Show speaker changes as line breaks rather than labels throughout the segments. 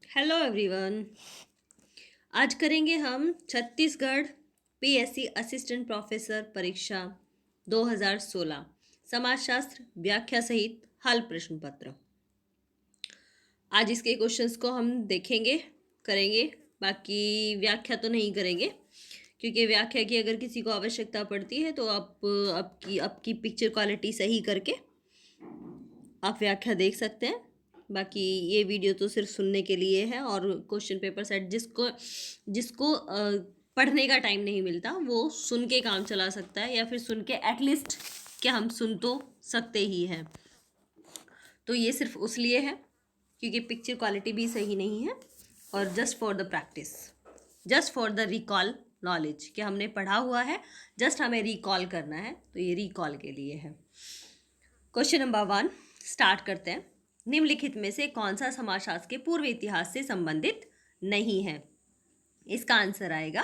Hello everyone. आज करेंगे हम छत्तीसगढ़ पीएससी असिस्टेंट प्रोफेसर परीक्षा 2016 समाजशास्त्र व्याख्या सहित हल प्रश्न पत्र। आज इसके क्वेश्चंस को हम देखेंगे, करेंगे। बाकी व्याख्या तो नहीं करेंगे, क्योंकि व्याख्या की अगर किसी को आवश्यकता पड़ती है तो आप आपकी पिक्चर क्वालिटी सही करके आप व्याख्या देख सकते हैं। बाकी ये वीडियो तो सिर्फ सुनने के लिए है, और क्वेश्चन पेपर सेट जिसको जिसको पढ़ने का टाइम नहीं मिलता वो सुन के काम चला सकता है, या फिर सुन के एटलीस्ट क्या हम सुन तो सकते ही हैं। तो ये सिर्फ उस लिए है क्योंकि पिक्चर क्वालिटी भी सही नहीं है, और just for the practice, just for the recall knowledge कि हमने पढ़ा हुआ है, जस्ट हमें रिकॉल करना है, तो ये रिकॉल के लिए है। क्वेश्चन नंबर 1 स्टार्ट करते हैं। निम्नलिखित में से कौन सा समाजशास्त्र के पूर्व इतिहास से संबंधित नहीं है? इसका आंसर आएगा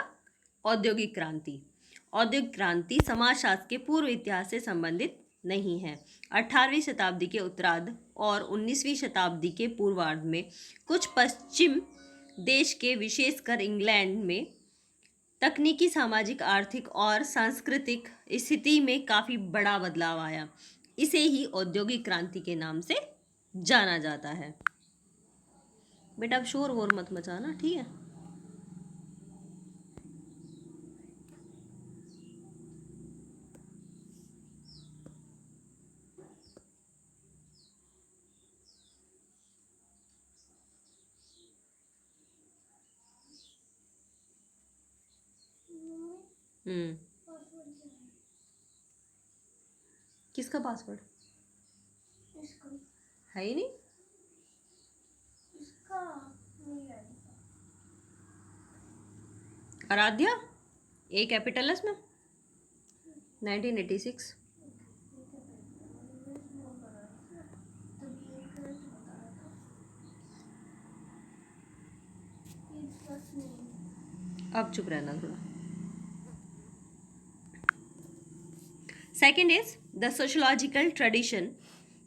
औद्योगिक क्रांति। औद्योगिक क्रांति समाजशास्त्र के पूर्व इतिहास से संबंधित नहीं है। 18वीं शताब्दी के उत्तरार्ध और 19वीं शताब्दी के पूर्वार्ध में कुछ पश्चिम देश के, विशेषकर इंग्लैंड में, तकनीकी, सामाजिक, आर्थिक और सांस्कृतिक स्थिति में काफ़ी बड़ा बदलाव आया। इसे ही औद्योगिक क्रांति के नाम से जाना जाता है। बेटा अब शोर वोर मत मचाना, ठीक है? किसका पासवर्ड है ही नहीं? आराध्या ए कैपिटल है इसमें 1986। अब चुप रहना थोड़ा। Second is the sociological tradition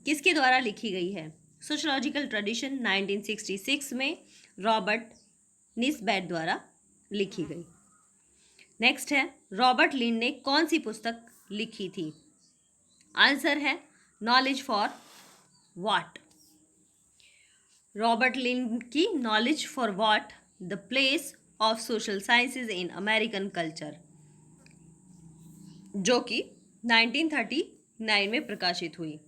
किसके द्वारा लिखी गई है? सोशोलॉजिकल ट्रेडिशन 1966 में रॉबर्ट निस्बैट द्वारा लिखी गई। नेक्स्ट है, रॉबर्ट लिंड ने कौन सी पुस्तक लिखी थी? आंसर है नॉलेज फॉर व्हाट। रॉबर्ट लिंड की knowledge for what the place of social sciences in American culture, जो कि 1939 में प्रकाशित हुई।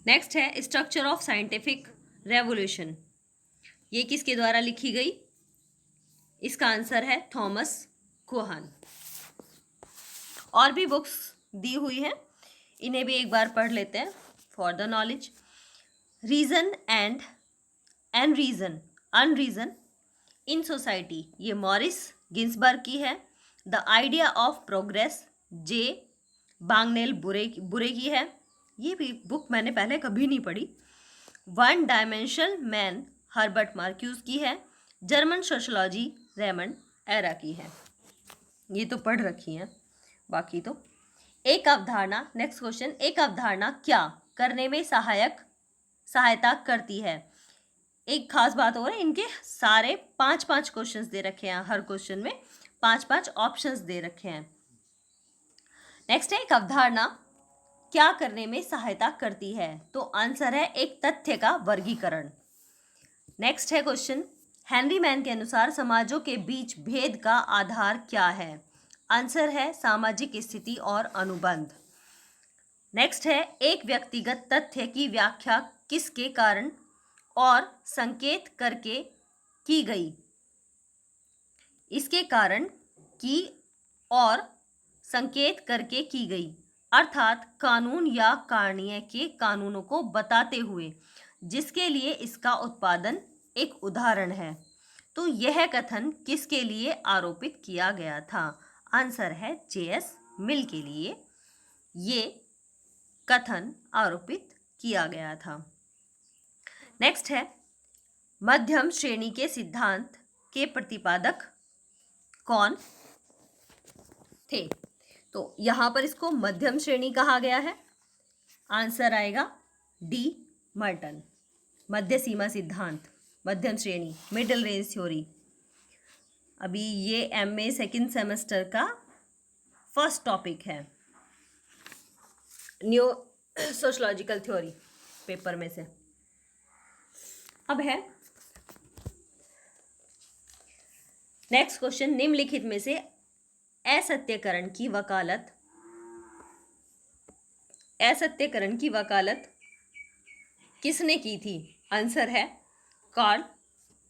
नेक्स्ट है स्ट्रक्चर ऑफ साइंटिफिक रेवोल्यूशन, ये किसके द्वारा लिखी गई? इसका आंसर है थॉमस कोहन। और भी बुक्स दी हुई हैं, इन्हें भी एक बार पढ़ लेते हैं for the knowledge. Reason and reason unreason in society, ये मॉरिस गिन्सबर्ग की है। The idea of progress, J Bagnell Bury की है। ये भी बुक मैंने पहले कभी नहीं पढ़ी। One dimensional man, Herbert Marquess की है। जर्मन सोशोलॉजी, रेमंड एरा की है। ये तो पढ़ रखी हैं। बाकी तो एक अवधारणा, नेक्स्ट क्वेश्चन, एक अवधारणा क्या करने में सहायता करती है? एक खास बात और है, इनके सारे 5-5 क्वेश्चंस दे रखे हैं, हर क्वेश्चन में 5-5 ऑप्शंस दे रखे हैं। नेक्स्ट है, एक अवधारणा क्या करने में सहायता करती है? तो आंसर है एक तथ्य का वर्गीकरण। नेक्स्ट है क्वेश्चन, हेनरी मैन के अनुसार समाजों के बीच भेद का आधार क्या है? आंसर है सामाजिक स्थिति और अनुबंध। नेक्स्ट है, एक व्यक्तिगत तथ्य की व्याख्या किसके कारण और संकेत करके की गई? इसके कारण की और संकेत करके की गई, अर्थात कानून या कारणीय के कानूनों को बताते हुए, जिसके लिए इसका उत्पादन एक उदाहरण है। तो यह कथन किसके लिए आरोपित किया गया था? आंसर है जेएस मिल के लिए ये कथन आरोपित किया गया था। नेक्स्ट है, मध्यम श्रेणी के सिद्धांत के प्रतिपादक कौन थे? तो यहां पर इसको मध्यम श्रेणी कहा गया है। आंसर आएगा डी मर्टन। मध्य सीमा सिद्धांत, मध्यम श्रेणी, मिडिल रेंज थ्योरी। अभी ये एमए सेकंड सेमेस्टर का फर्स्ट टॉपिक है न्यू सोशलॉजिकल थ्योरी पेपर में से। अब है नेक्स्ट क्वेश्चन, निम्नलिखित में से असत्यकरण की वकालत किसने की थी? आंसर है कार्ल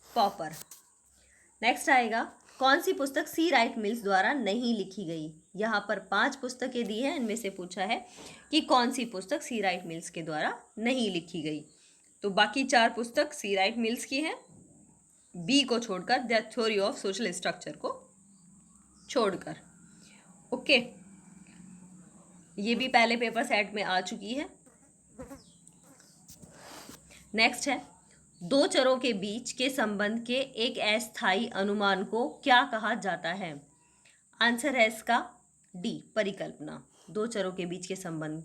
पॉपर। नेक्स्ट आएगा, कौन सी पुस्तक सी राइट मिल्स द्वारा नहीं लिखी गई? यहाँ पर 5 पुस्तकें दी हैं, इनमें से पूछा है कि कौन सी पुस्तक सी राइट मिल्स के द्वारा नहीं लिखी गई। तो बाकी 4 पुस्तक सी राइट मिल्स की हैं, बी को छोड़कर, the theory of social structure को छोड़कर। ओके, ये भी पहले पेपर सेट में आ चुकी है। नेक्स्ट है, 2 चरों के बीच के संबंध के एक अस्थायी अनुमान को क्या कहा जाता है? आंसर है इसका डी, परिकल्पना। 2 चरों के बीच के संबंध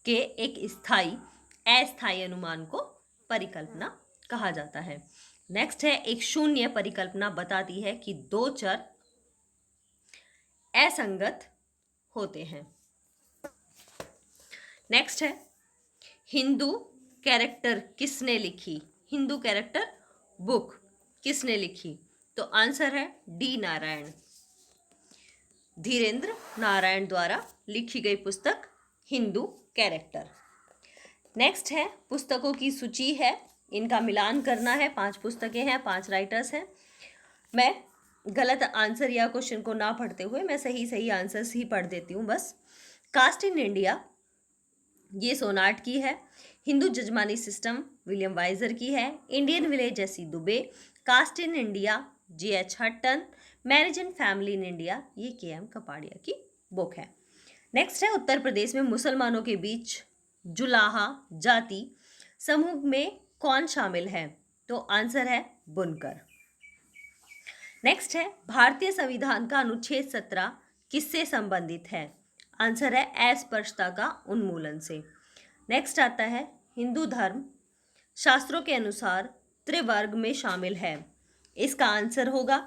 के एक अस्थायी अनुमान को परिकल्पना कहा जाता है। नेक्स्ट है, एक शून्य परिकल्पना बताती है कि 2 चर असंगत होते हैं। नेक्स्ट है, हिंदू कैरेक्टर किसने लिखी? हिंदू कैरेक्टर बुक किसने लिखी? तो आंसर है डी, नारायण, धीरेन्द्र नारायण द्वारा लिखी गई पुस्तक हिंदू कैरेक्टर। नेक्स्ट है, पुस्तकों की सूची है, इनका मिलान करना है। 5 पुस्तकें हैं, 5 राइटर्स हैं। मैं गलत आंसर या क्वेश्चन को ना पढ़ते हुए मैं सही आंसर्स ही पढ़ देती हूँ बस। कास्ट इन इंडिया, ये सोनाट की है। Hindu jajmani system William Wiser की है। इंडियन विलेज जैसी Dube. Caste in India G.H. Hutton. Marriage and family in India, ये K.M. कपाड़िया की बुक है। नेक्स्ट है, उत्तर प्रदेश में मुसलमानों के बीच जुलाहा जाति समूह में कौन शामिल है? तो आंसर है बुनकर। नेक्स्ट है, भारतीय संविधान का अनुच्छेद 17 किससे संबंधित है? आंसर है अस्पृश्यता का उन्मूलन से। नेक्स्ट आता है, हिंदू धर्म शास्त्रों के अनुसार त्रिवर्ग में शामिल है। इसका आंसर होगा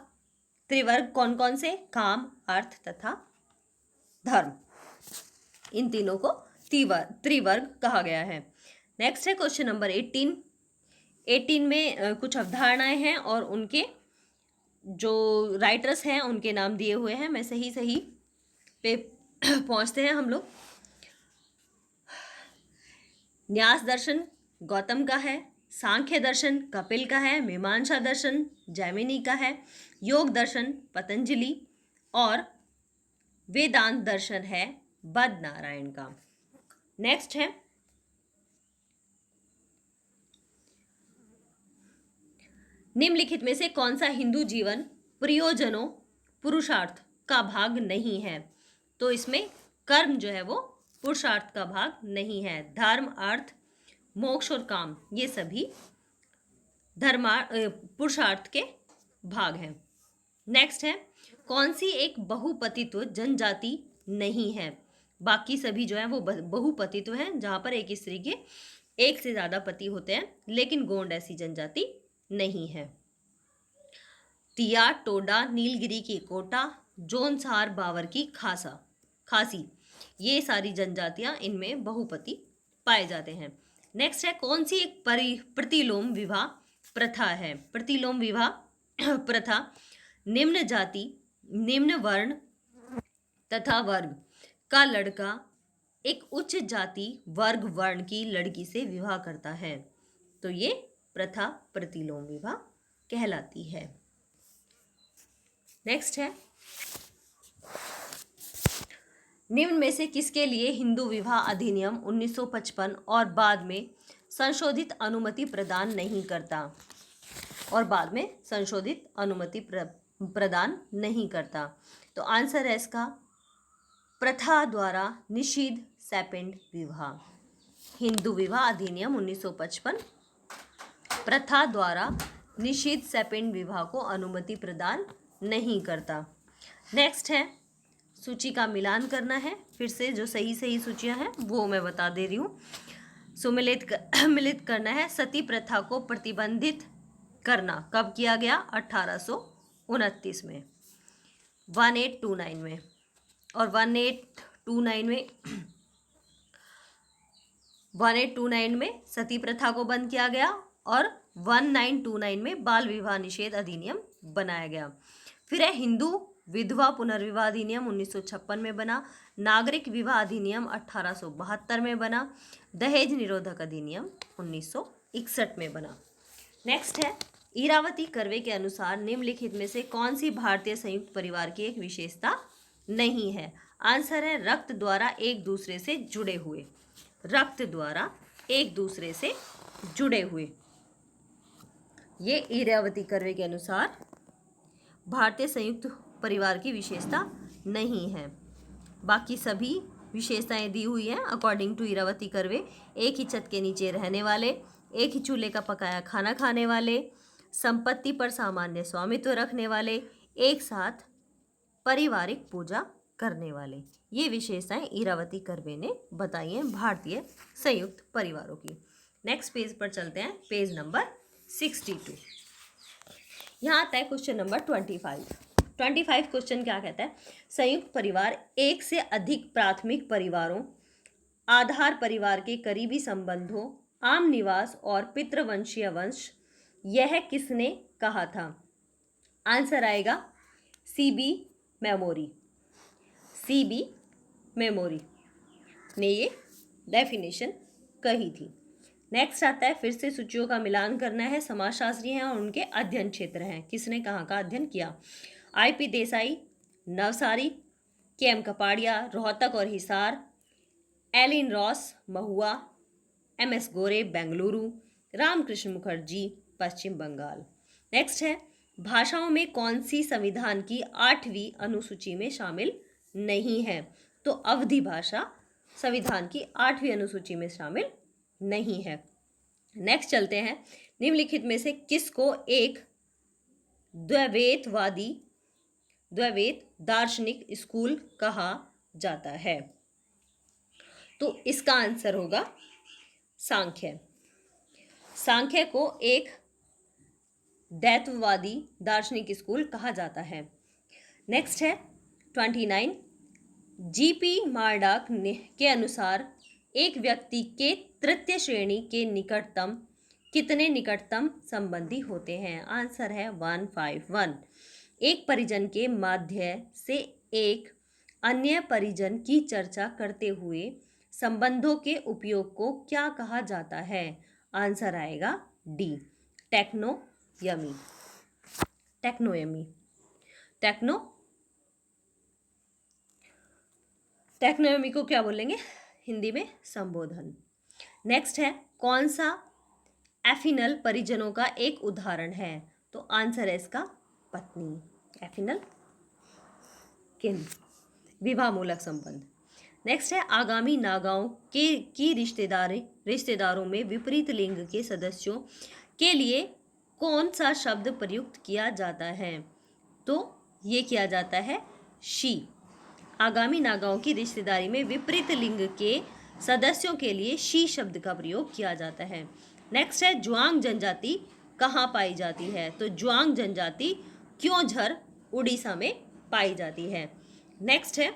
त्रिवर्ग कौन कौन से? काम, अर्थ तथा धर्म, इन तीनों को त्रिवर्ग कहा गया है। नेक्स्ट है क्वेश्चन नंबर 18 में कुछ अवधारणाएं हैं और उनके जो राइटर्स हैं उनके नाम दिए हुए हैं। मैं सही पे पहुंचते हैं हम लोग। न्यास दर्शन गौतम का है, सांख्य दर्शन कपिल का है, मीमांसा दर्शन जैमिनी का है, योग दर्शन पतंजलि और वेदांत दर्शन है बद्रनारायण का। नेक्स्ट है, निम्नलिखित में से कौन सा हिंदू जीवन प्रयोजनों पुरुषार्थ का भाग नहीं है? तो इसमें कर्म जो है वो पुरुषार्थ का भाग नहीं है। धर्म, अर्थ, मोक्ष और काम ये सभी पुरुषार्थ के भाग हैं। नेक्स्ट है, कौन सी एक बहुपतित्व जनजाति नहीं है? बाकी सभी जो है वो बहुपतित्व हैं, जहां पर एक स्त्री के एक से ज्यादा पति होते हैं, लेकिन गोंड ऐसी जनजाति नहीं है। तिया, टोडा, नीलगिरी की कोटा, जोनसार बावर की खासी, ये सारी जनजातियां इनमें बहुपति पाए जाते हैं। नेक्स्ट है, कौन सी एक प्रतिलोम विवाह प्रथा है? प्रतिलोम विवाह प्रथा निम्न जाति, निम्न वर्ण तथा वर्ग का लड़का एक उच्च जाति वर्ग वर्ण की लड़की से विवाह करता है, तो ये प्रथा प्रतिलोम विवाह कहलाती है। नेक्स्ट है, निम्न में से किसके लिए हिंदू विवाह अधिनियम 1955 और बाद में संशोधित अनुमति प्रदान नहीं करता? तो आंसर है इसका प्रथा द्वारा निषिद्ध सेपेंड विवाह। हिंदू विवाह अधिनियम 1955 प्रथा द्वारा निषिद्ध सेपेंड विवाह को अनुमति प्रदान नहीं करता। नेक्स्ट है, सूची का मिलान करना है। फिर से जो सही सूचियां हैं वो मैं बता दे रही हूँ। मिलित करना है। सती प्रथा को प्रतिबंधित करना कब किया गया? 1829 में, 1829 में। और 1829 में सती प्रथा को बंद किया गया और 1929 में बाल विवाह निषेध अधिनियम बनाया गया। फिर है हिंदू विधवा पुनर्विवाह अधिनियम 1956 में बना। नागरिक विवाह अधिनियम 1872 में बना। दहेज निरोधक अधिनियम 1961 में बना। नेक्स्ट है इरावती कर्वे के अनुसार निम्नलिखित में से कौन सी भारतीय संयुक्त परिवार की एक विशेषता नहीं है? आंसर है रक्त द्वारा एक दूसरे से जुड़े हुए। रक्त द्वारा एक दूसरे से जुड़े हुए, ये इरावती कर्वे के अनुसार भारतीय संयुक्त परिवार की विशेषता नहीं है। बाकी सभी विशेषताएं दी हुई हैं अकॉर्डिंग टू इरावती कर्वे। एक ही छत के नीचे रहने वाले, एक ही चूल्हे का पकाया खाना खाने वाले, संपत्ति पर सामान्य स्वामित्व रखने वाले, एक साथ पारिवारिक पूजा करने वाले, ये विशेषताएं इरावती कर्वे ने बताई हैं भारतीय संयुक्त परिवारों की। नेक्स्ट पेज पर चलते हैं, पेज नंबर 62। यहाँ आता है क्वेश्चन नंबर 25 क्वेश्चन क्या कहता है? संयुक्त परिवार एक से अधिक प्राथमिक परिवारों, आधार परिवार के करीबी संबंधों, आम निवास और पितृवंशीय वंश, यह किसने कहा था? आंसर आएगा सीबी मेमोरी ने ये डेफिनेशन कही थी। नेक्स्ट आता है फिर से सूचियों का मिलान करना है। समाजशास्त्री हैं और उनके अध्ययन क्षेत्र हैं। किसने कहाँ का अध्ययन किया? आईपी देसाई नवसारी, केएम कपाड़िया रोहतक और हिसार, एलिन रॉस महुआ, एमएस गोरे बेंगलुरु, रामकृष्ण मुखर्जी पश्चिम बंगाल। नेक्स्ट है भाषाओं में कौन सी संविधान की 8वीं अनुसूची में शामिल नहीं है? तो अवधी भाषा संविधान की 8वीं अनुसूची में शामिल नहीं है। नेक्स्ट चलते हैं, निम्नलिखित में से किसको एक द्वैत दार्शनिक स्कूल कहा जाता है? तो इसका आंसर होगा सांख्य को एक द्वैतवादी दार्शनिक स्कूल कहा जाता है। नेक्स्ट है 29, जीपी मार्डाक के अनुसार एक व्यक्ति के तृतीय श्रेणी के कितने निकटतम संबंधी होते हैं? आंसर है 151। एक परिजन के माध्यम से एक अन्य परिजन की चर्चा करते हुए संबंधों के उपयोग को क्या कहा जाता है? आंसर आएगा डी, टेक्नोयमी। टेक्नोयमी को क्या बोलेंगे हिंदी में? संबोधन। नेक्स्ट है कौन सा एफिनल परिजनों का एक उदाहरण है? तो आंसर है इसका पत्नी। एफिनल किन, विवाह मूलक संबंध। नेक्स्ट है आगामी नागाओं की रिश्तेदारों में विपरीत लिंग के सदस्यों के लिए कौन सा शब्द प्रयुक्त किया जाता है? तो ये किया जाता है शी। आगामी नागाओं की रिश्तेदारी में विपरीत लिंग के सदस्यों के लिए शी शब्द का प्रयोग किया जाता है। नेक्स्ट है जुआंग जनजाति कहाँ पाई जाती है? तो जुआंग जनजाति क्योंझर उड़ीसा में पाई जाती है। नेक्स्ट है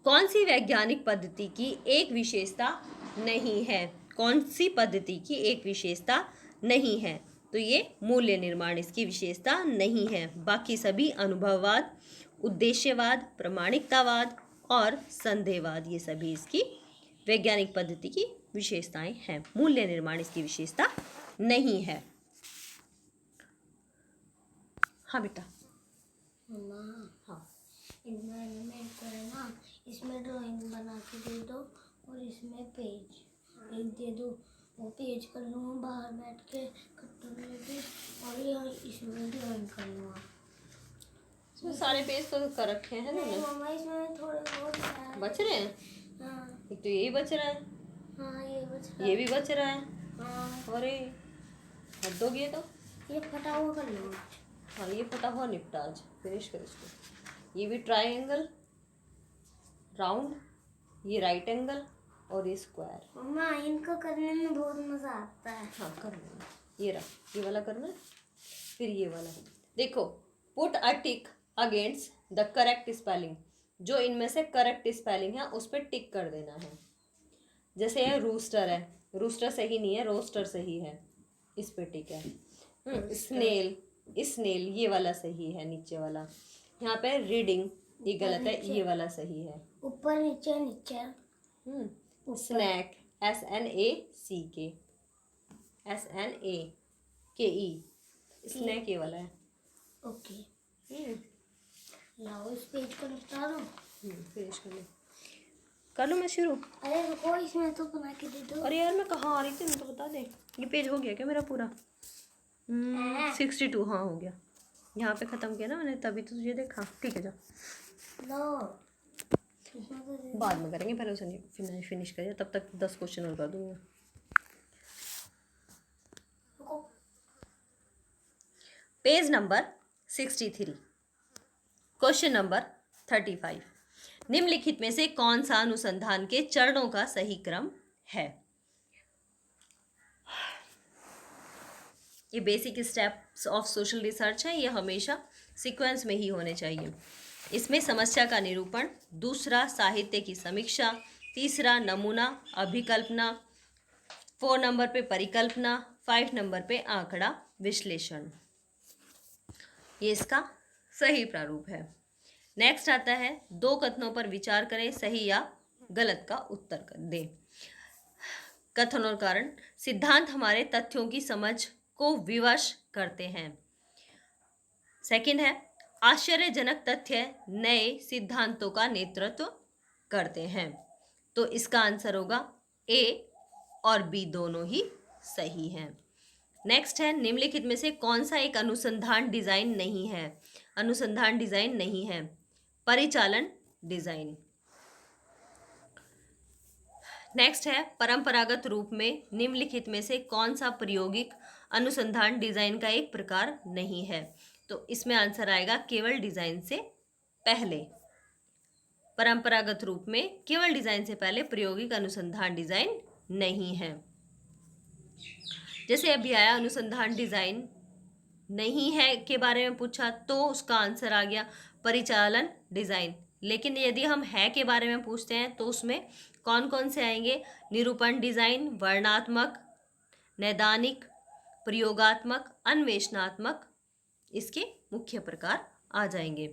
कौन सी वैज्ञानिक पद्धति की एक विशेषता नहीं है? कौन सी पद्धति की एक विशेषता नहीं है? तो ये मूल्य निर्माण इसकी विशेषता नहीं है। बाकी सभी अनुभववाद, उद्देश्यवाद, प्रामाणिकतावाद और संदेहवाद, ये सभी इसकी वैज्ञानिक पद्धति की विशेषताएं हैं। मूल्य निर्माण इसकी विशेषता नहीं है। हाँ बेटा। हाँ,
मेरे को है ना, इसमें ड्राइंग बना के दे दो और इसमें पेज एक दे दो। वो पेज कर लूँगा बाहर बैठ के कट्टू लेके, और यहाँ इसमें ड्राइंग कर लूँगा।
इसमें सारे पेज तो कर रखे हैं ना?
मम्मा इसमें थोड़े बहुत
बच रहे हैं।
हाँ,
एक तो यही बच रहा है।
हाँ ये बच रहा है।
ये भी बच रहा है।
हाँ,
अरे हद हो गया। तो
ये फटा हुआ कर लो।
हाँ, ये फटा हुआ निपटा, आज फिनिश कर इसको। ये भी ट्रायंगल राउंड, ये राइट एंगल, और ये स्क्वायर।
मम्मा इनको करने में बहुत मजा आता है।
हाँ कर लेना, ये रहा, ये वाला करना है, फिर ये वाला। देखो, put a tick against the correct spelling, जो इनमें से करेक्ट स्पेलिंग है उस पर टिक कर देना है। जैसे ये रूस्टर है, रूस्टर सही नहीं है, रोस्टर सही है, इस पे टिक है। स्नेल, स्नेल ये वाला सही है, नीचे वाला। यहाँ पे रीडिंग ये गलत है, ये वाला सही है।
ऊपर नीचे नीचे।
स्नैक, SNACK, SNAKE, स्नैक ये वाला है।
ओके, लाओ इस पेज को निपटा दो।
फिनिश कर लो, कर लो मैं शुरू।
अरे रुको, इसमें तो बना के दे दो।
अरे यार मैं कहाँ आ रही थी, मैं तो बता दे। ये पेज हो गया क्या मेरा पूरा? 62, हाँ हो गया। यहाँ पे ख़त्म किया ना मैंने, तभी तो तुझे देखा। ठीक है, जाओ।
लो इसमें तो दे दो।
बाद में करेंगे, पहले उसे फिनिश करिए, तब तक 10 क्वेश्चन और कर दूंगा।
रुको।
Page number 63, question number 35। निम्नलिखित में से कौन सा अनुसंधान के चरणों का सही क्रम है? ये basic steps of social research है, ये हमेशा सीक्वेंस में ही होने चाहिए। इसमें समस्या का निरूपण, दूसरा साहित्य की समीक्षा, तीसरा नमूना अभिकल्पना, 4 नंबर पे परिकल्पना, 5 नंबर पे आंकड़ा विश्लेषण। ये इसका सही प्रारूप है। नेक्स्ट आता है, 2 कथनों पर विचार करें, सही या गलत का उत्तर दें। कथन और कारण, सिद्धांत हमारे तथ्यों की समझ को विवश करते हैं। सेकंड है, आश्चर्यजनक तथ्य नए सिद्धांतों का नेतृत्व करते हैं। तो इसका आंसर होगा A और B दोनों ही सही हैं। नेक्स्ट है, निम्नलिखित में से कौन सा एक अनुसंधान डिजाइन नहीं है? अनुसंधान डिजाइन नहीं है, परिचालन डिजाइन। नेक्स्ट है, परंपरागत रूप में निम्नलिखित में से कौन सा प्रायोगिक अनुसंधान डिजाइन का एक प्रकार नहीं है? तो इसमें आंसर आएगा केवल डिजाइन से पहले। परंपरागत रूप में केवल डिजाइन से पहले प्रायोगिक अनुसंधान डिजाइन नहीं है। जैसे अभी आया अनुसंधान डिजाइन नहीं है के बारे में पूछा, तो उसका आंसर आ गया परिचालन डिजाइन। लेकिन यदि हम है के बारे में पूछते हैं तो उसमें कौन कौन से आएंगे? निरूपण डिजाइन, वर्णनात्मक, नैदानिक, प्रयोगात्मक, अन्वेषणात्मक, इसके मुख्य प्रकार आ जाएंगे।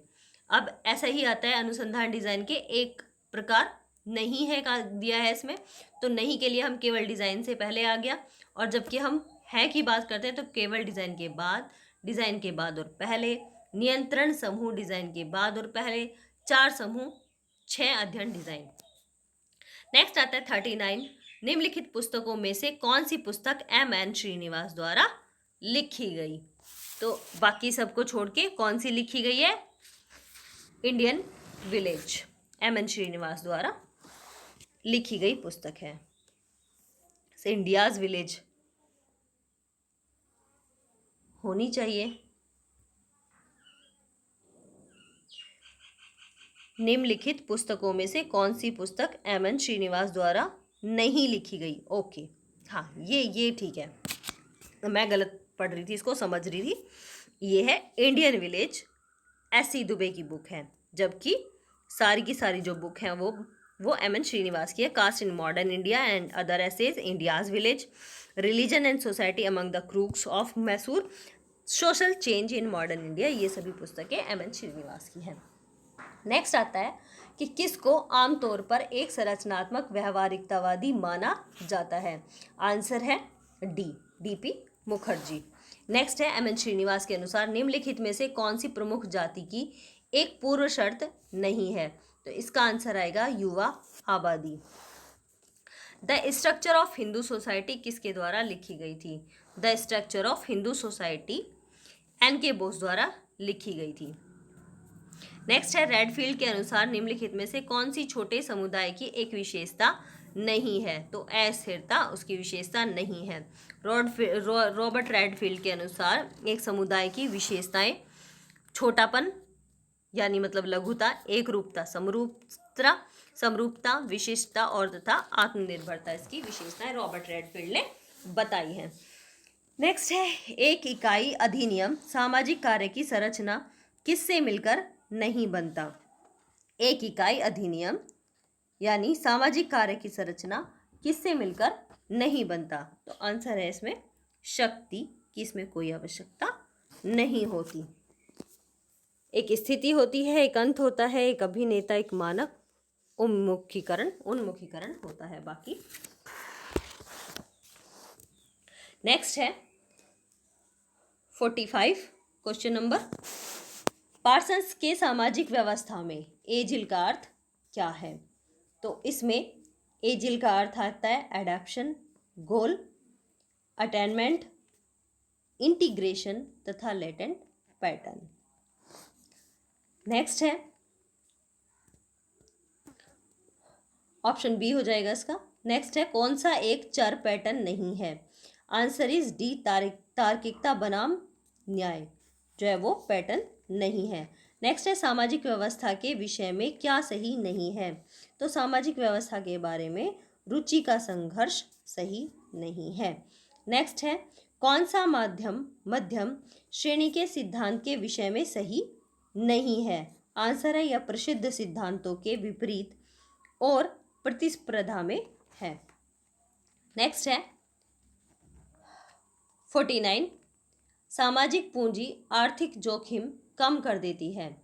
अब ऐसा ही आता है अनुसंधान डिजाइन के एक प्रकार नहीं है का दिया है इसमें, तो नहीं के लिए हम केवल डिजाइन से पहले आ गया, और जबकि हम है की बात करते हैं तो केवल डिजाइन के बाद, डिजाइन के बाद और पहले, नियंत्रण समूह डिजाइन के बाद और पहले, 4 समूह, 6 अध्ययन डिजाइन। नेक्स्ट आता है 39, निम्नलिखित पुस्तकों में से कौन सी पुस्तक M.N. श्रीनिवास द्वारा लिखी गई? तो बाकी सबको छोड़ के कौन सी लिखी गई है? Indian village, M.N. श्रीनिवास द्वारा लिखी गई पुस्तक है। इंडियाज विलेज होनी चाहिए। निम्नलिखित पुस्तकों में से कौन सी पुस्तक M.N. श्रीनिवास द्वारा नहीं लिखी गई? ओके, हाँ ये ठीक है, मैं गलत पढ़ रही थी, इसको समझ रही थी। ये है इंडियन विलेज, S.C. दुबे की बुक है, जबकि सारी की सारी जो बुक हैं वो M.N. श्रीनिवास की है। Caste in modern India and other essays, India's village, religion and society among the Coorgs of Mysore, social change in modern India, ये सभी पुस्तकें M.N. श्रीनिवास की हैं। नेक्स्ट आता है कि किसको आमतौर पर एक संरचनात्मक व्यवहारिकतावादी माना जाता है? आंसर है D.P. मुखर्जी। नेक्स्ट है, M.N. श्रीनिवास के अनुसार निम्नलिखित में से कौन सी प्रमुख जाति की एक पूर्व शर्त नहीं है? तो इसका आंसर आएगा युवा आबादी। The structure of Hindu society किसके द्वारा लिखी गई थी? The structure of Hindu society N.K. Bose द्वारा लिखी गई थी। नेक्स्ट है, रेडफील्ड के अनुसार निम्नलिखित में से कौन सी छोटे समुदाय की एक विशेषता नहीं है? तो अस्थिरता उसकी विशेषता नहीं है। रॉबर्ट रेडफील्ड के अनुसार एक समुदाय की विशेषताएं छोटापन, यानी मतलब लघुता, एक रूपता, समरूपता, विशिष्टता और तथा आत्मनिर्भरता इसकी विशेषताएं रॉबर्ट रेडफील्ड ने बताई हैं। नेक्स्ट है एक इकाई अधिनियम सामाजिक कार्य की संरचना किससे मिलकर नहीं बनता। एक इकाई अधिनियम यानी सामाजिक कार्य की संरचना किससे मिलकर नहीं बनता। तो आंसर है इसमें शक्ति की, इसमें कोई आवश्यकता नहीं होती। एक स्थिति होती है, एक अंत होता है, एक अभिनेता, एक मानक, उन्मुखीकरण होता है बाकी। नेक्स्ट है 45 क्वेश्चन नंबर, पार्सन्स के सामाजिक व्यवस्था में एजिल का अर्थ क्या है। तो इसमें एजिल का अर्थ आता है एडेप्शन, गोल, अटेनमेंट, इंटीग्रेशन तथा लेटेंट पैटर्न। नेक्स्ट है ऑप्शन बी हो जाएगा इसका। नेक्स्ट है कौन सा एक चर पैटर्न नहीं है। आंसर इज डी, तार्किकता बनाम न्याय जो है वो पैटर्न नहीं है। नेक्स्ट है सामाजिक व्यवस्था के विषय में क्या सही नहीं है। तो सामाजिक व्यवस्था के बारे में रुचि का संघर्ष सही नहीं है। नेक्स्ट है कौन सा मध्यम श्रेणी के सिद्धांत के विषय में सही नहीं है। आंसर है यह प्रसिद्ध सिद्धांतों के विपरीत और प्रतिस्पर्धा में है। नेक्स्ट है 49, सामाजिक पूंजी आर्थिक जोखिम कम कर देती है।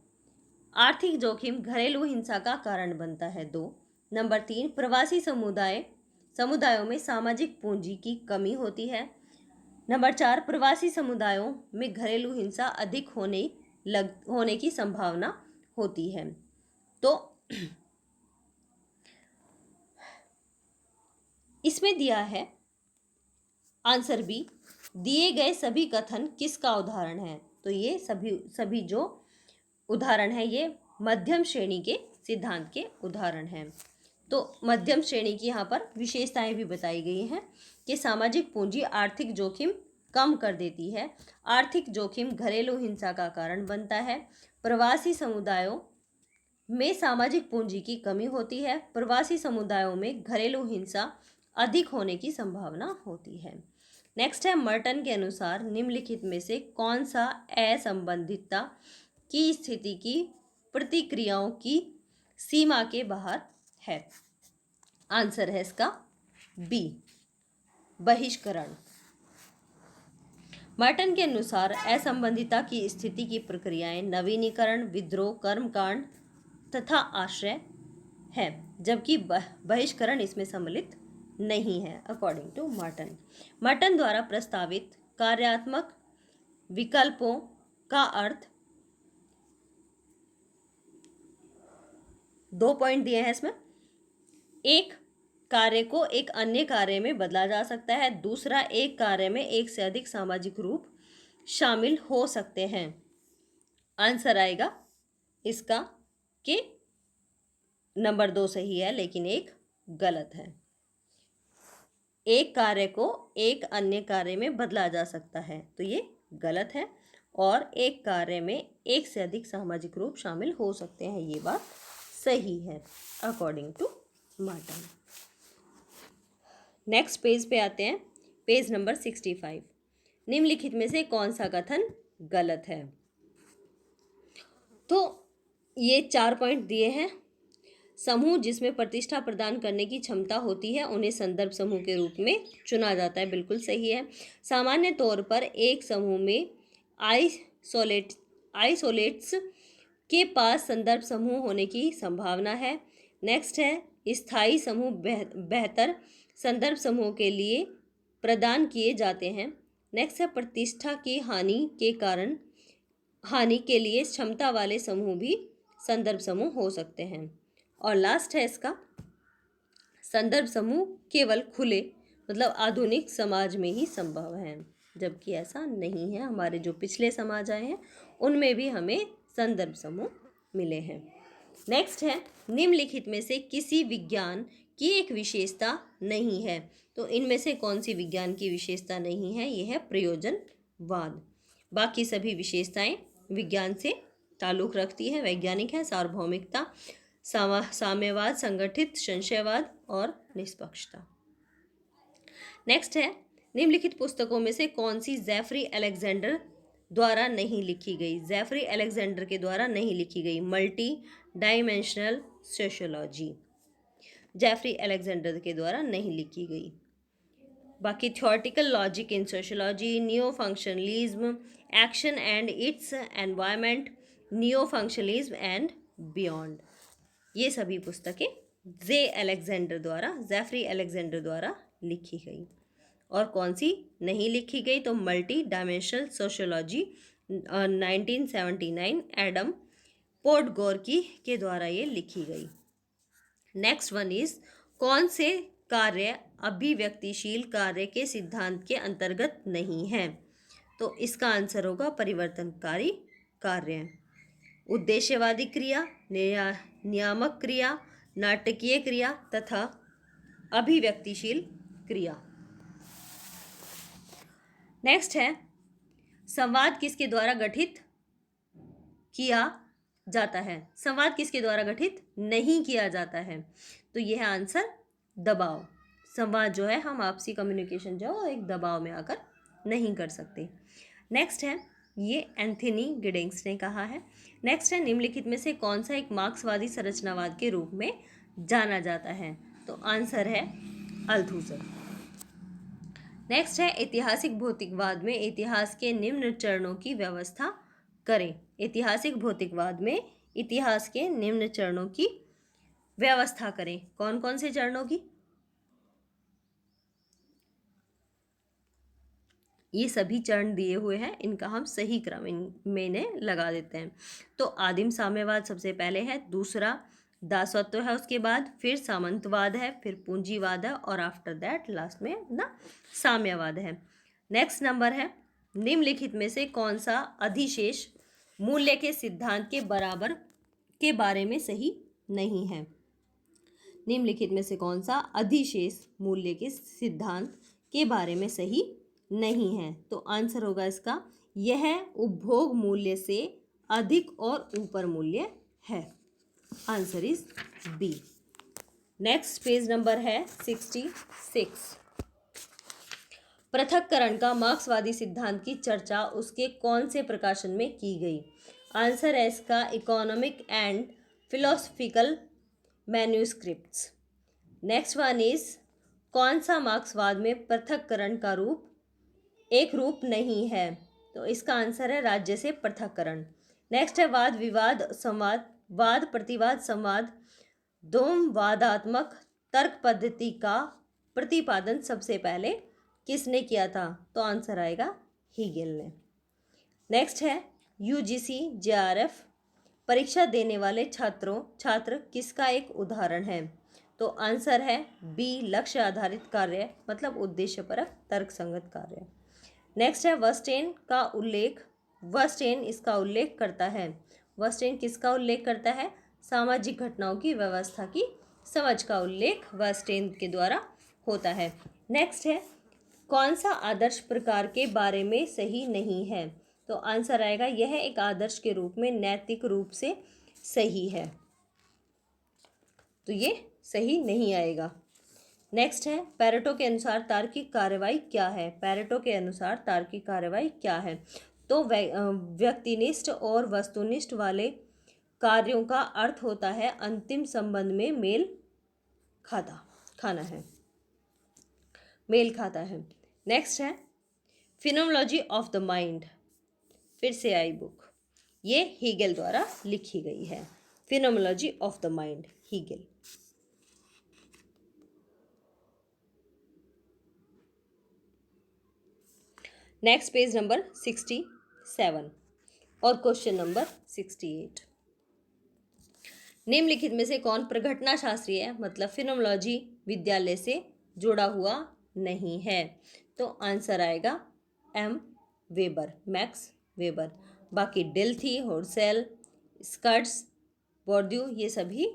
आर्थिक जोखिम घरेलू हिंसा का कारण बनता है 2। नंबर 3, प्रवासी समुदायों में सामाजिक पूंजी की कमी होती है। नंबर 4, प्रवासी समुदायों में घरेलू हिंसा अधिक होने की संभावना होती है। तो इसमें दिया है आंसर बी, दिए गए सभी कथन किसका उदाहरण है। तो ये सभी जो उदाहरण है ये मध्यम श्रेणी के सिद्धांत के उदाहरण हैं। तो मध्यम श्रेणी की यहाँ पर विशेषताएं भी बताई गई हैं कि सामाजिक पूंजी आर्थिक जोखिम कम कर देती है, आर्थिक जोखिम घरेलू हिंसा का कारण बनता है, प्रवासी समुदायों में सामाजिक पूंजी की कमी होती है, प्रवासी समुदायों में घरेलू हिंसा अधिक होने की संभावना होती है। नेक्स्ट है मर्टन के अनुसार निम्नलिखित में से कौन सा असंबंधितता की स्थिति की प्रतिक्रियाओं की सीमा के बाहर है। आंसर है इसका बी, बहिष्करण। मर्टन के अनुसार असंबंधितता की स्थिति की प्रक्रियाएं नवीनीकरण, विद्रोह, कर्मकांड तथा आश्रय है, जबकि बहिष्करण इसमें सम्मिलित नहीं है अकॉर्डिंग टू मर्टन। मर्टन द्वारा प्रस्तावित कार्यात्मक विकल्पों का अर्थ, 2 पॉइंट दिए हैं इसमें। एक कार्य को एक अन्य कार्य में बदला जा सकता है। दूसरा, एक कार्य में एक से अधिक सामाजिक रूप शामिल हो सकते हैं। आंसर आएगा इसका कि नंबर 2 सही है लेकिन 1 गलत है। एक कार्य को एक अन्य कार्य में बदला जा सकता है तो ये गलत है, और एक कार्य में एक से अधिक सामाजिक रूप शामिल हो सकते हैं, ये बात सही है according to Merton. Next page पे आते हैं, पेज नंबर 65। निम्नलिखित में से कौन सा कथन गलत है। तो ये 4 पॉइंट दिए हैं। समूह जिसमें प्रतिष्ठा प्रदान करने की क्षमता होती है उन्हें संदर्भ समूह के रूप में चुना जाता है, बिल्कुल सही है। सामान्य तौर पर एक समूह में आइसोलेट्स के पास संदर्भ समूह होने की संभावना है। नेक्स्ट है स्थायी समूह बेहतर संदर्भ समूह के लिए प्रदान किए जाते हैं। नेक्स्ट है प्रतिष्ठा की हानि के लिए क्षमता वाले समूह भी संदर्भ समूह हो सकते हैं। और लास्ट है इसका संदर्भ समूह केवल खुले मतलब आधुनिक समाज में ही संभव है, जबकि ऐसा नहीं है। हमारे जो पिछले समाज आए हैं उनमें भी हमें संदर्भ समूह मिले हैं। नेक्स्ट है निम्नलिखित में से किसी विज्ञान की एक विशेषता नहीं है। तो इनमें से कौन सी विज्ञान की विशेषता नहीं है, यह है प्रयोजनवाद। बाकी सभी विशेषताएं विज्ञान से ताल्लुक रखती है, वैज्ञानिक है, सार्वभौमिकता, साम्यवाद, संगठित, संशयवाद और निष्पक्षता। नेक्स्ट है, निम्नलिखित पुस्तकों में से कौन सी जेफरी अलेक्जेंडर द्वारा नहीं लिखी गई? जेफरी अलेक्जेंडर के द्वारा नहीं लिखी गई। Multi dimensional sociology Jeffrey Alexander के द्वारा नहीं लिखी गई। बाकी theoretical logic in sociology, neo functionalism, action and its environment, neo functionalism and beyond, ये सभी पुस्तकें जेफरी अलेक्जेंडर द्वारा लिखी गई। और कौन सी नहीं लिखी गई? तो मल्टी डायमेंशनल सोशियोलॉजी 1979 एडम पोडगोर्की के द्वारा ये लिखी गई। नेक्स्ट वन इज, कौन से कार्य अभिव्यक्तिशील कार्य के सिद्धांत के अंतर्गत नहीं है? तो इसका आंसर होगा परिवर्तनकारी कार्य, उद्देश्यवादी क्रिया, नियामक क्रिया, नाटकीय क्रिया तथा अभिव्यक्तिशील क्रिया। नेक्स्ट है, संवाद किसके द्वारा गठित किया जाता है? संवाद किसके द्वारा गठित नहीं किया जाता है? तो यह है आंसर दबाव। संवाद जो है, हम आपसी कम्युनिकेशन जो है एक दबाव में आकर नहीं कर सकते। नेक्स्ट है, ये एंथनी गिडिंग्स ने कहा है। नेक्स्ट है, निम्नलिखित में से कौन सा एक मार्क्सवादी संरचनावाद के रूप में जाना जाता है? तो आंसर है अल्थुसर। नेक्स्ट है, ऐतिहासिक भौतिकवाद में इतिहास के निम्न चरणों की व्यवस्था करें। ऐतिहासिक भौतिकवाद में इतिहास के निम्न चरणों की व्यवस्था करें। कौन कौन से चरणों की? ये सभी चरण दिए हुए हैं, इनका हम सही क्रम में इन्हें लगा देते हैं। तो आदिम साम्यवाद सबसे पहले है, दूसरा दासत्व है, उसके बाद फिर सामंतवाद है, फिर पूंजीवाद है और आफ्टर दैट लास्ट में ना साम्यवाद है। नेक्स्ट नंबर है, निम्नलिखित में से कौन सा अधिशेष मूल्य के सिद्धांत के बारे में सही नहीं है? निम्नलिखित में से कौन सा अधिशेष मूल्य के सिद्धांत के बारे में सही नहीं है? तो आंसर होगा इसका, यह उपभोग मूल्य से अधिक और ऊपर मूल्य है। Answer is B. Next page number है 66। पृथक्करण का मार्क्सवादी सिद्धांत की चर्चा उसके कौन से प्रकाशन में की गई? आंसर है इसका, economic and philosophical manuscripts. Next one is, कौन सा मार्क्सवाद में पृथक्करण का एक रूप नहीं है? तो इसका आंसर है राज्य से पृथक्करण। नेक्स्ट है, वाद विवाद संवाद, वाद प्रतिवाद संवाद, द्वंद्वात्मक तर्क पद्धति का प्रतिपादन सबसे पहले किसने किया था? तो आंसर आएगा हीगेल ने। नेक्स्ट है, यूजीसी जेआरएफ परीक्षा देने वाले छात्र किसका एक उदाहरण है? तो आंसर है बी, लक्ष्य आधारित कार्य, मतलब उद्देश्यपरक तर्कसंगत कार्य। नेक्स्ट है, वर्स्टेन इसका उल्लेख करता है। वर्स्टेन किसका उल्लेख करता है? सामाजिक घटनाओं की व्यवस्था की समझ का उल्लेख वर्स्टेन के द्वारा होता है। नेक्स्ट है, कौन सा आदर्श प्रकार के बारे में सही नहीं है? तो आंसर आएगा, यह एक आदर्श के रूप में नैतिक रूप से सही है, तो ये सही नहीं आएगा। नेक्स्ट है, पैरेटो के अनुसार तार्किक कार्रवाई क्या है? पैरेटो के अनुसार तार्किक कार्रवाई क्या है? तो व्यक्तिनिष्ठ और वस्तुनिष्ठ वाले कार्यों का अर्थ होता है अंतिम संबंध में मेल खाता है। नेक्स्ट है, फिनोमेनोलॉजी ऑफ द माइंड, फिर से आई बुक, ये हीगेल द्वारा लिखी गई है। Phenomenology of the mind, Hegel. Next page number 67 और क्वेश्चन नंबर 68। निम्नलिखित में से कौन प्रघटना शास्त्रीय है, मतलब फिनोमेनोलॉजी विद्यालय से जुड़ा हुआ नहीं है? तो आंसर आएगा मैक्स वेबर। बाकी डिल्थी, होर्सेल, स्कर्ट्स, बोर्ड्यू, ये सभी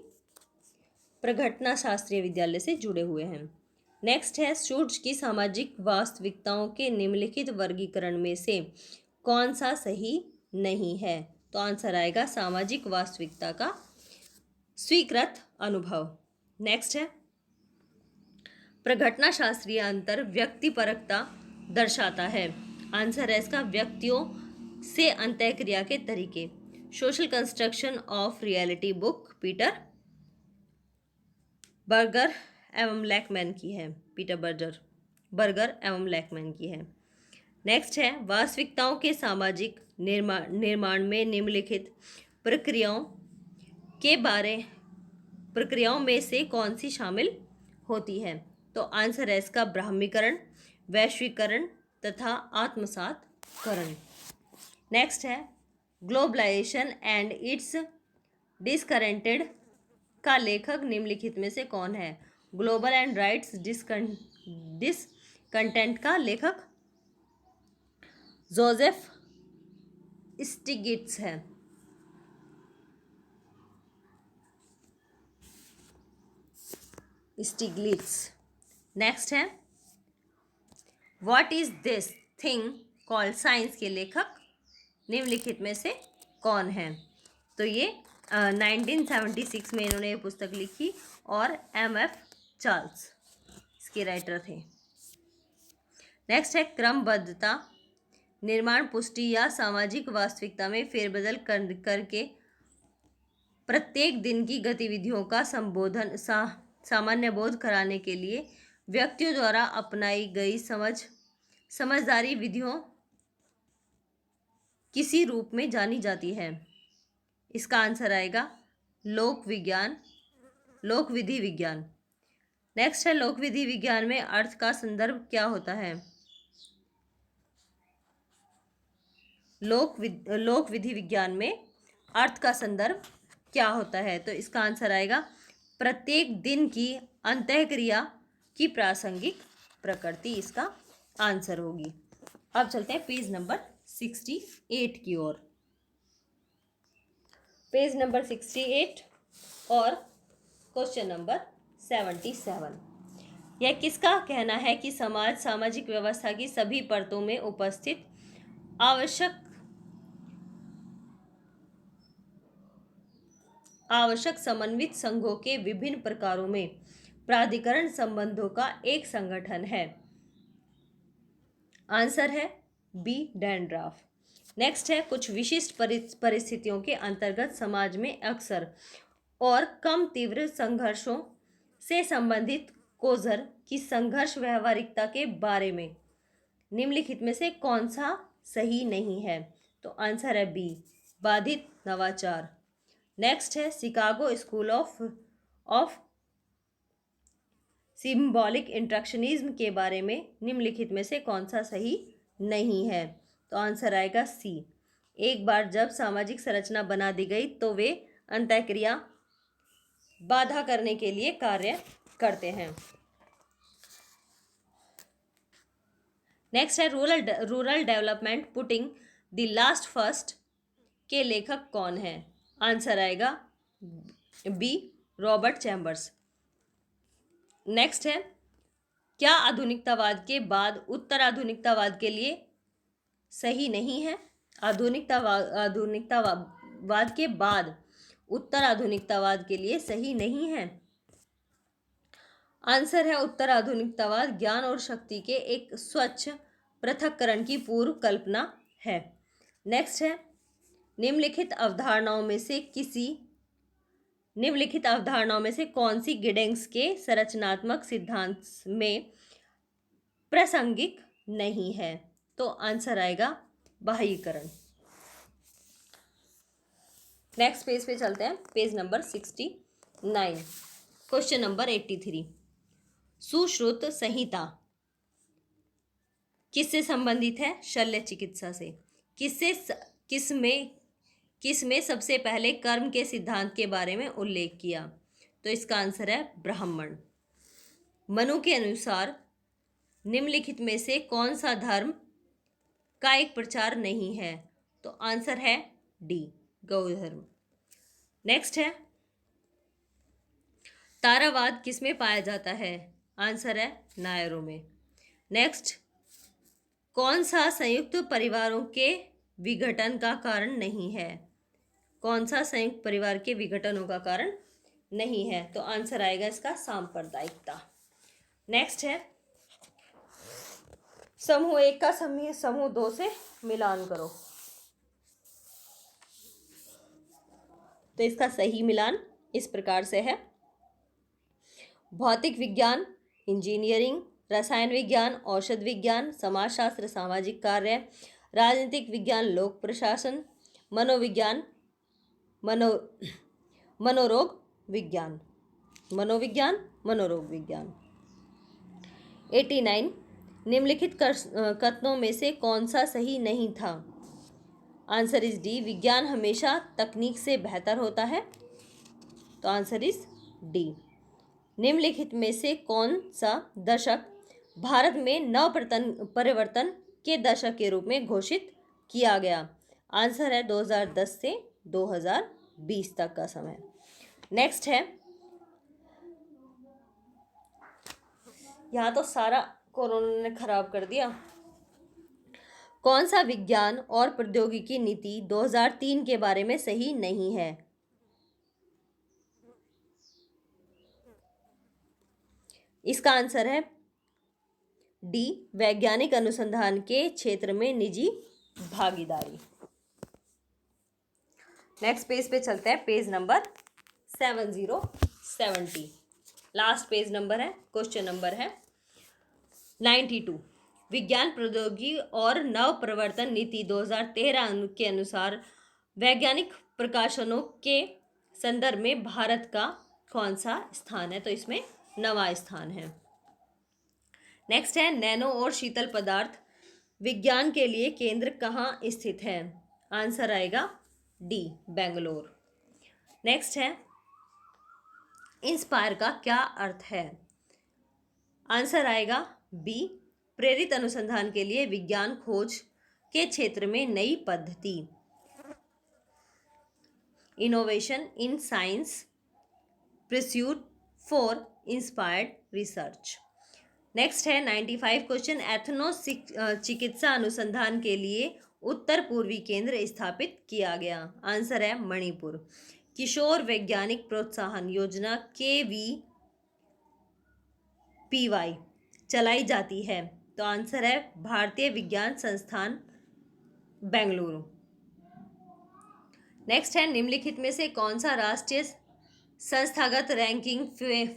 प्रघटना शास्त्रीय विद्यालय से जुड़े हुए हैं। नेक्स्ट है, शूट्स की सामाजिक वास्तविकताओं के निम्नलिखित वर्गीकरण में से कौन सा सही नहीं है? तो आंसर आएगा सामाजिक वास्तविकता का स्वीकृत अनुभव। नेक्स्ट है प्रघटना शास्त्रीय अंतर व्यक्तिपरकता दर्शाता है। आंसर है इसका व्यक्तियों से अंतःक्रिया के तरीके। Social construction of reality book Peter Berger एवं लैकमैन की है। पीटर बर्गर एवं लैकमैन की है। नेक्स्ट है वास्तविकताओं के सामाजिक निर्माण में निम्नलिखित प्रक्रियाओं में से कौन सी शामिल होती है। तो आंसर है इसका ब्राह्मीकरण, वैश्वीकरण तथा आत्मसातकरण। नेक्स्ट है ग्लोबलाइजेशन एंड इट्स डिसकरेंटेड का लेखक निम्नलिखित में से कौन है। ग्लोबल एंड राइट्स डिसकंटेंट का लेखक जोसेफ स्टिग्लिट्ज है। नेक्स्ट है what is this thing called science के लेखक निम्नलिखित में से कौन है। तो ये 1976 में इन्होंने ये पुस्तक लिखी और MF चार्ल्स इसके राइटर थे। नेक्स्ट है क्रमबद्धता, निर्माण, पुष्टि या सामाजिक वास्तविकता में फेरबदल करके प्रत्येक दिन की गतिविधियों का संबोधन सामान्य बोध कराने के लिए व्यक्तियों द्वारा अपनाई गई समझदारी विधियों किसी रूप में जानी जाती है। इसका आंसर आएगा लोक विधि विज्ञान। नेक्स्ट है लोक विधि विज्ञान में अर्थ का संदर्भ क्या होता है। लोक विधि विज्ञान में अर्थ का संदर्भ क्या होता है। तो इसका आंसर आएगा प्रत्येक दिन की अंतःक्रिया की प्रासंगिक प्रकृति इसका आंसर होगी। अब चलते हैं पेज नंबर 68 की ओर। पेज नंबर 68 और क्वेश्चन नंबर 77। यह किसका कहना है कि समाज सामाजिक व्यवस्था की सभी परतों में उपस्थित आवश्यक समन्वित संघों के विभिन्न प्रकारों में प्राधिकरण संबंधों का एक संगठन है। आंसर है बी डैंड्राफ। नेक्स्ट है कुछ विशिष्ट परिस्थितियों के अंतर्गत समाज में अक्सर और कम तीव्र संघर्षों से संबंधित कोज़र की संघर्ष व्यवहारिकता के बारे में निम्नलिखित में से कौन सा सही नहीं है। तो आंसर है बी बाधित नवाचार। नेक्स्ट है शिकागो स्कूल ऑफ सिंबॉलिक इंस्ट्रक्शनिज्म के बारे में निम्नलिखित में से कौन सा सही नहीं है। तो आंसर आएगा सी। एक बार जब सामाजिक संरचना बना दी गई तो वे अंतःक्रिया बाधा करने के लिए कार्य करते हैं। नेक्स्ट है rural development putting the last first के लेखक कौन है। आंसर आएगा बी रॉबर्ट चैम्बर्स। नेक्स्ट है क्या आधुनिकतावाद के बाद उत्तर आधुनिकतावाद के लिए सही नहीं है। आधुनिकतावाद के बाद उत्तर आधुनिकतावाद के लिए सही नहीं है। आंसर है उत्तर आधुनिकतावाद ज्ञान और शक्ति के एक स्वच्छ पृथक्करण की पूर्व कल्पना है। नेक्स्ट है निम्नलिखित अवधारणाओं में से कौन सी गिडेंस के संरचनात्मक सिद्धांत में प्रासंगिक नहीं है। तो आंसर आएगा बाह्यीकरण। नेक्स्ट पेज पे चलते हैं, page number 69, question number 83। Sushruta Samhita किससे संबंधित है। शल्य चिकित्सा से। किसमें सबसे पहले कर्म के सिद्धांत के बारे में उल्लेख किया। तो इसका आंसर है ब्राह्मण। मनु के अनुसार निम्नलिखित में से कौन सा धर्म का एक प्रचार नहीं है। तो आंसर है डी गौ धर्म। नेक्स्ट है तारावाद किसमें पाया जाता है। आंसर है नायरों में। नेक्स्ट कौन सा संयुक्त परिवारों के विघटन का कारण नहीं है। कौन सा संयुक्त परिवार के विघटनों का कारण नहीं है? तो आंसर आएगा इसका सांप्रदायिकता। नेक्स्ट है समूह 1 का समूह 2 से मिलान करो। तो इसका सही मिलान इस प्रकार से है: भौतिक विज्ञान, इंजीनियरिंग, रसायन विज्ञान, औषध विज्ञान, समाजशास्त्र, सामाजिक कार्य, राजनीतिक विज्ञान, लोक प्रशासन, मनोविज्ञान, मनोरोग विज्ञान, मनोरोग विज्ञान। 89 निम्नलिखित कथनों में से कौन सा सही नहीं था? आंसर इज डी, विज्ञान हमेशा तकनीक से बेहतर होता है। तो आंसर इज डी। निम्नलिखित में से कौन सा दशक भारत में नव परिवर्तन के दशक के रूप में घोषित किया गया? आंसर है 2010 से 2020 तक का समय। नेक्स्ट है, यहाँ तो सारा कोरोना ने खराब कर दिया। कौन सा विज्ञान और प्रौद्योगिकी नीति 2003 के बारे में सही नहीं है? इसका आंसर है डी, वैज्ञानिक अनुसंधान के क्षेत्र में निजी भागीदारी। नेक्स्ट पेज पे चलते हैं, page number 7070, last page number है, क्वेश्चन नंबर है 92। विज्ञान प्रौद्योगिकी और नव प्रवर्तन नीति 2013 के अनुसार वैज्ञानिक प्रकाशनों के संदर्भ में भारत का कौन सा स्थान है? तो इसमें 9वां स्थान है। नेक्स्ट है, नैनो और शीतल पदार्थ विज्ञान के लिए केंद्र कहाँ स्थित है? आंसर आएगा डी, बेंगलोर। नेक्स्ट है, इंस्पायर का क्या अर्थ है? आंसर आएगा बी, प्रेरित अनुसंधान के लिए विज्ञान खोज के क्षेत्र में नई पद्धति, innovation in science pursuit for inspired research. Next है 95 क्वेश्चन, एथनो चिकित्सा अनुसंधान के लिए उत्तर पूर्वी केंद्र स्थापित किया गया? आंसर है मणिपुर। किशोर वैज्ञानिक प्रोत्साहन योजना KVPY चलाई जाती है? तो आंसर है भारतीय विज्ञान संस्थान बेंगलुरु। नेक्स्ट है, निम्नलिखित में से कौन सा राष्ट्रीय संस्थागत रैंकिंग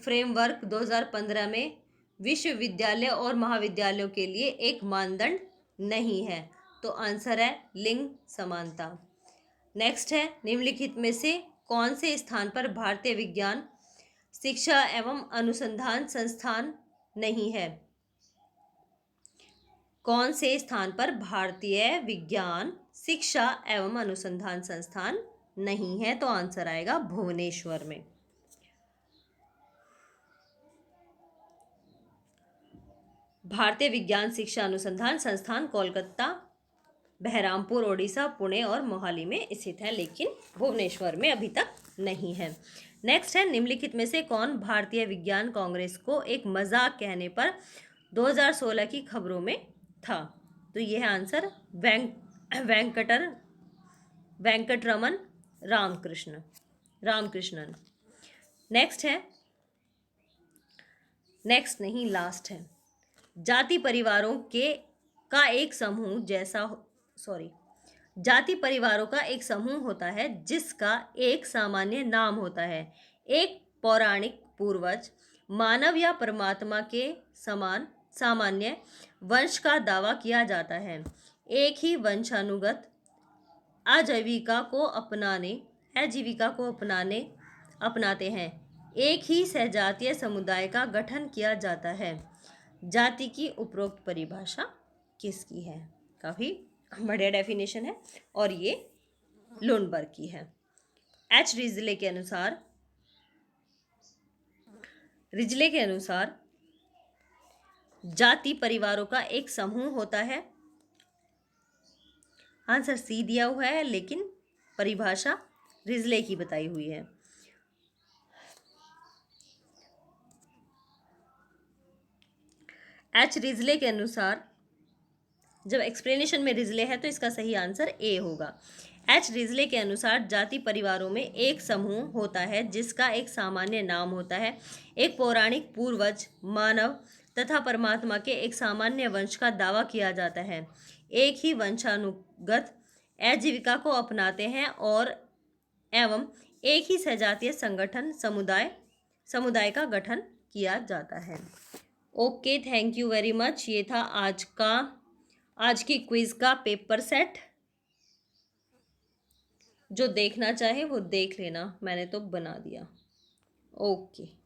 फ्रेमवर्क 2015 में विश्वविद्यालय और महाविद्यालयों के लिए एक मानदंड नहीं है? तो आंसर है लिंग समानता। नेक्स्ट है, निम्नलिखित में से कौन से स्थान पर भारतीय विज्ञान शिक्षा एवं अनुसंधान संस्थान नहीं है? कौन से स्थान पर भारतीय विज्ञान शिक्षा एवं अनुसंधान संस्थान नहीं है? तो आंसर आएगा भुवनेश्वर में। भारतीय विज्ञान शिक्षा अनुसंधान संस्थान कोलकाता, बहरामपुर ओडिशा, पुणे और मोहाली में स्थित है, लेकिन भुवनेश्वर में अभी तक नहीं है। नेक्स्ट है, निम्नलिखित में से कौन भारतीय विज्ञान कांग्रेस को एक मजाक कहने पर 2016 की खबरों में था? तो यह है आंसर वेंकटरमन रामकृष्णन। नेक्स्ट है, नेक्स्ट नहीं लास्ट है, जाति परिवारों का एक समूह होता है जिसका एक सामान्य नाम होता है। एक पौराणिक पूर्वज मानव या परमात्मा के समान सामान्य वंश का दावा किया जाता है। एक ही वंशानुगत आजीविका को अपनाते हैं। एक ही सहजातीय समुदाय का गठन किया जाता है। जाति की उपरोक्त परिभाषा किसकी है? काफ़ी बढ़िया डेफिनेशन है और ये लुनबर्ग की है। एच रिजले के अनुसार जाति परिवारों का एक समूह होता है। आंसर सी दिया हुआ है, लेकिन परिभाषा रिजले की बताई हुई है। एच रिजले के अनुसार, जब एक्सप्लेनेशन में रिजले है तो इसका सही आंसर ए होगा। एच रिजले के अनुसार जाति परिवारों में एक समूह होता है जिसका एक सामान्य नाम होता है। एक पौराणिक पूर्वज मानव तथा परमात्मा के एक सामान्य वंश का दावा किया जाता है। एक ही वंशानुगत आजीविका को अपनाते हैं और एवं एक ही सजातीय संगठन समुदाय का गठन किया जाता है। Okay, thank you very much. ये था आज की क्विज का पेपर सेट। जो देखना चाहे वो देख लेना, मैंने तो बना दिया। ओके।